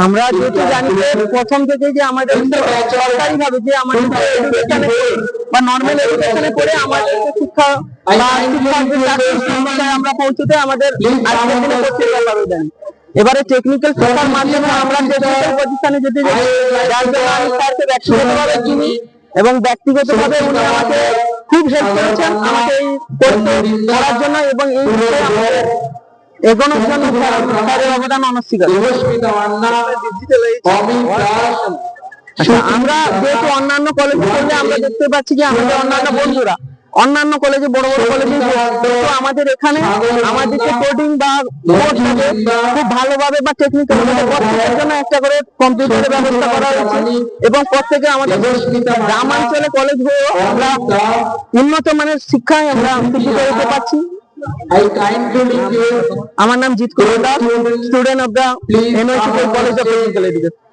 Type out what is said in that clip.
আমরা যেহেতু জানি যে প্রথম থেকে যে আমাদের সরকারি ভাবে যে আমাদের এডুকেশনে বা নর্মাল এডুকেশনে পড়ে আমাদের শিক্ষা বা শিক্ষার আমরা পৌঁছতে আমাদের আজকের দিনে প্রত্যেকটা ভাবে জানি। এবারে টেকনিক্যাল শিক্ষার মাধ্যমে আমরা টেকনিক্যাল প্রতিষ্ঠানে যেতে যাই, যার জন্য আমি স্যারকে ব্যক্তিগতভাবে চিনি এবং ব্যক্তিগতভাবে উনি আমাকে খুব হেল্প করেছেন আমাকে এই পড়ার জন্য এবং এই বিষয়ে আমাকে এগোনোর জন্য স্যারের অবদান অনস্বীকার্য। আমরা যেহেতু অন্যান্য কলেজে পড়লে আমরা দেখতে পাচ্ছি যে আমাদের অন্যান্য বন্ধুরা অন্যান্য কলেজে বড় বড় কলেজে আমাদের এখানে আমাদেরকে কোডিং বা খুব ভালোভাবে বা টেকনিক্যাল প্রত্যেকের জন্য একটা করে কম্পিউটারের ব্যবস্থা করা হয়েছে এবং প্রত্যেকে আমাদের গ্রামাঞ্চলে কলেজ হয়েও আমরা উন্নত মানের শিক্ষায় আমরা শিক্ষিত হতে পারছি। আমার নাম Jeet Kumar Das, student of the university college of technical education.